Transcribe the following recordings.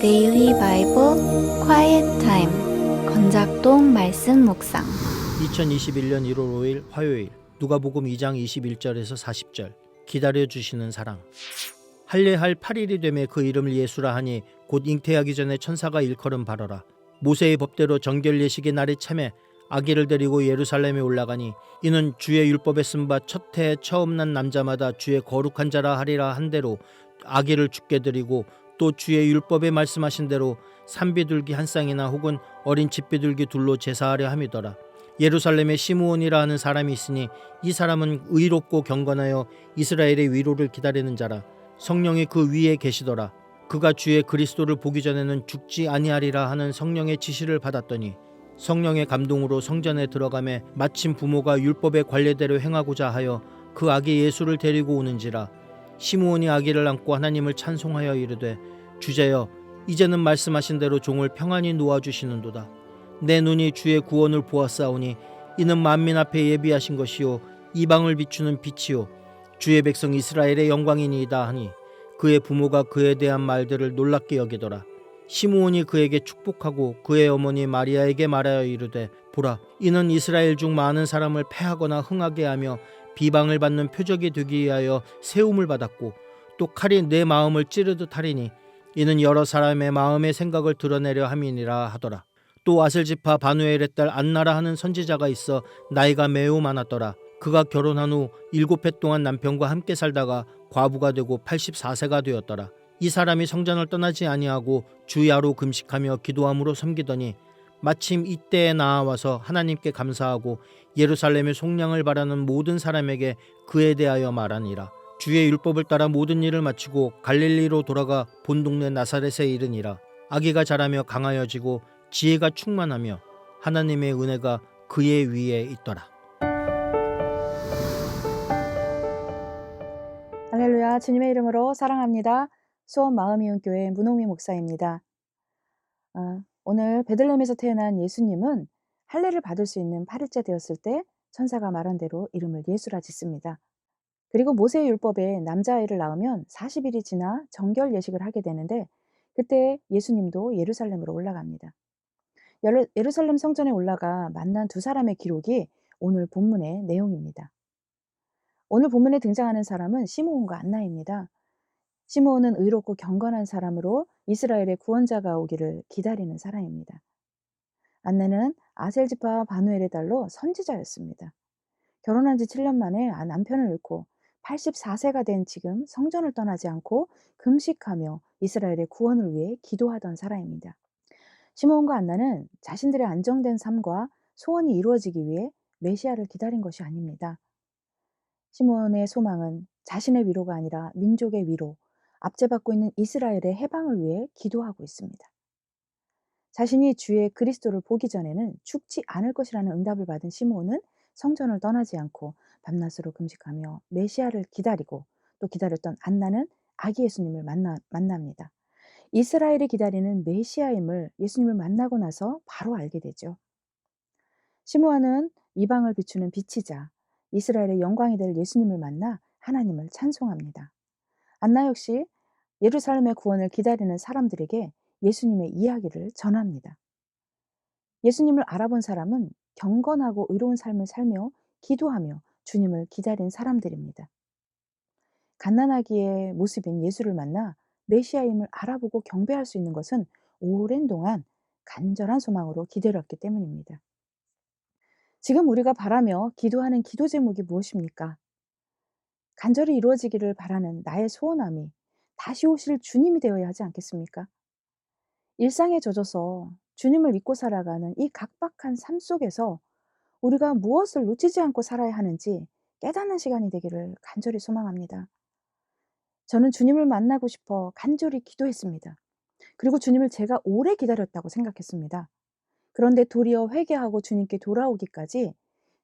데일리 바이블 quiet 타임 건작동 말씀 묵상 2021년 1월 5일 화요일 누가복음 2장 21절에서 40절 기다려주시는 사랑. 할례할 8일이 되매 그 이름을 예수라 하니 곧 잉태하기 전에 천사가 일컬음 바라라. 모세의 법대로 정결 예식의 날이 참에 아기를 데리고 예루살렘에 올라가니 이는 주의 율법에 쓴 바 첫 해에 처음 난 남자마다 주의 거룩한 자라 하리라 한 대로 아기를 죽게 드리고 또 주의 율법에 말씀하신 대로 산비둘기 한 쌍이나 혹은 어린 집비둘기 둘로 제사하려 함이더라. 예루살렘에 시므온이라 하는 사람이 있으니 이 사람은 의롭고 경건하여 이스라엘의 위로를 기다리는 자라. 성령이 그 위에 계시더라. 그가 주의 그리스도를 보기 전에는 죽지 아니하리라 하는 성령의 지시를 받았더니 성령의 감동으로 성전에 들어가매 마침 부모가 율법의 관례대로 행하고자 하여 그 아기 예수를 데리고 오는지라. 시므온이 아기를 안고 하나님을 찬송하여 이르되 주제여 이제는 말씀하신 대로 종을 평안히 놓아주시는도다. 내 눈이 주의 구원을 보았사오니 이는 만민 앞에 예비하신 것이요 이방을 비추는 빛이요 주의 백성 이스라엘의 영광이니이다 하니 그의 부모가 그에 대한 말들을 놀랍게 여기더라. 시므온이 그에게 축복하고 그의 어머니 마리아에게 말하여 이르되 보라 이는 이스라엘 중 많은 사람을 패하거나 흥하게 하며 비방을 받는 표적이 되기 위하여 세움을 받았고 또 칼이 내 마음을 찌르듯 하리니 이는 여러 사람의 마음의 생각을 드러내려 함이니라 하더라. 또 아셀지파 바누엘의 딸 안나라 하는 선지자가 있어 나이가 매우 많았더라. 그가 결혼한 후 7해 동안 남편과 함께 살다가 과부가 되고 84세가 되었더라. 이 사람이 성전을 떠나지 아니하고 주야로 금식하며 기도함으로 섬기더니 마침 이때에 나아와서 하나님께 감사하고 예루살렘의 속량을 바라는 모든 사람에게 그에 대하여 말하니라. 주의 율법을 따라 모든 일을 마치고 갈릴리로 돌아가 본 동네 나사렛에 이르니라. 아기가 자라며 강하여지고 지혜가 충만하며 하나님의 은혜가 그의 위에 있더라. 할렐루야, 주님의 이름으로 사랑합니다. 수원 마음이온교회 문홍미 목사입니다. 오늘 베들레헴에서 태어난 예수님은 할례를 받을 수 있는 8일째 되었을 때 천사가 말한 대로 이름을 예수라 짓습니다. 그리고 모세의 율법에 남자아이를 낳으면 40일이 지나 정결 예식을 하게 되는데 그때 예수님도 예루살렘으로 올라갑니다. 예루살렘 성전에 올라가 만난 두 사람의 기록이 오늘 본문의 내용입니다. 오늘 본문에 등장하는 사람은 시므온과 안나입니다. 시므온은 의롭고 경건한 사람으로 이스라엘의 구원자가 오기를 기다리는 사람입니다. 안나는 아셀지파 바누엘의 딸로 선지자였습니다. 결혼한 지 7년 만에 남편을 잃고 84세가 된 지금 성전을 떠나지 않고 금식하며 이스라엘의 구원을 위해 기도하던 사람입니다. 시므온과 안나는 자신들의 안정된 삶과 소원이 이루어지기 위해 메시아를 기다린 것이 아닙니다. 시므온의 소망은 자신의 위로가 아니라 민족의 위로, 압제받고 있는 이스라엘의 해방을 위해 기도하고 있습니다. 자신이 주의 그리스도를 보기 전에는 죽지 않을 것이라는 응답을 받은 시므온은 성전을 떠나지 않고 밤낮으로 금식하며 메시아를 기다리고 또 기다렸던 안나는 아기 예수님을 만납니다. 이스라엘이 기다리는 메시아임을 예수님을 만나고 나서 바로 알게 되죠. 시므온은 이방을 비추는 빛이자 이스라엘의 영광이 될 예수님을 만나 하나님을 찬송합니다. 안나 역시 예루살렘의 구원을 기다리는 사람들에게 예수님의 이야기를 전합니다. 예수님을 알아본 사람은 경건하고 의로운 삶을 살며 기도하며 주님을 기다린 사람들입니다. 갓난아기의 모습인 예수를 만나 메시아임을 알아보고 경배할 수 있는 것은 오랜 동안 간절한 소망으로 기다렸기 때문입니다. 지금 우리가 바라며 기도하는 기도 제목이 무엇입니까? 간절히 이루어지기를 바라는 나의 소원함이 다시 오실 주님이 되어야 하지 않겠습니까? 일상에 젖어서 주님을 잊고 살아가는 이 각박한 삶 속에서 우리가 무엇을 놓치지 않고 살아야 하는지 깨닫는 시간이 되기를 간절히 소망합니다. 저는 주님을 만나고 싶어 간절히 기도했습니다. 그리고 주님을 제가 오래 기다렸다고 생각했습니다. 그런데 도리어 회개하고 주님께 돌아오기까지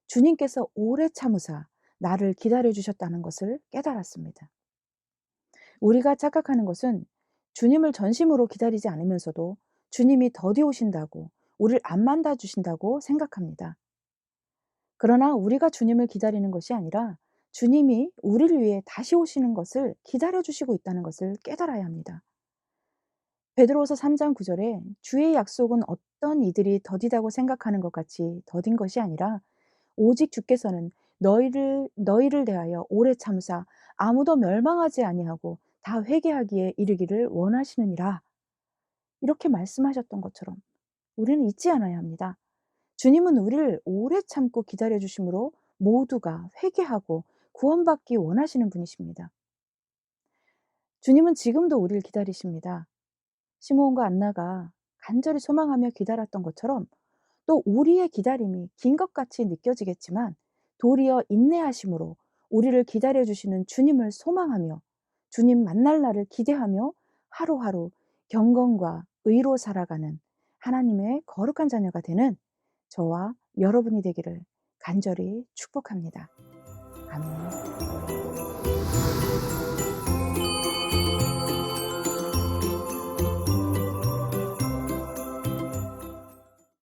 주님께서 오래 참으사 나를 기다려 주셨다는 것을 깨달았습니다. 우리가 착각하는 것은 주님을 전심으로 기다리지 않으면서도 주님이 더디 오신다고 우리를 안 만나 주신다고 생각합니다. 그러나 우리가 주님을 기다리는 것이 아니라 주님이 우리를 위해 다시 오시는 것을 기다려 주시고 있다는 것을 깨달아야 합니다. 베드로후서 3장 9절에 주의 약속은 어떤 이들이 더디다고 생각하는 것 같이 더딘 것이 아니라 오직 주께서는 너희를 대하여 오래 참으사 아무도 멸망하지 아니하고 다 회개하기에 이르기를 원하시느니라. 이렇게 말씀하셨던 것처럼 우리는 잊지 않아야 합니다. 주님은 우리를 오래 참고 기다려 주심으로 모두가 회개하고 구원받기 원하시는 분이십니다. 주님은 지금도 우리를 기다리십니다. 시므온과 안나가 간절히 소망하며 기다렸던 것처럼 또 우리의 기다림이 긴 것 같이 느껴지겠지만 도리어 인내하심으로 우리를 기다려 주시는 주님을 소망하며 주님 만날 날을 기대하며 하루하루 경건과 의로 살아가는 하나님의 거룩한 자녀가 되는 저와 여러분이 되기를 간절히 축복합니다. 아멘.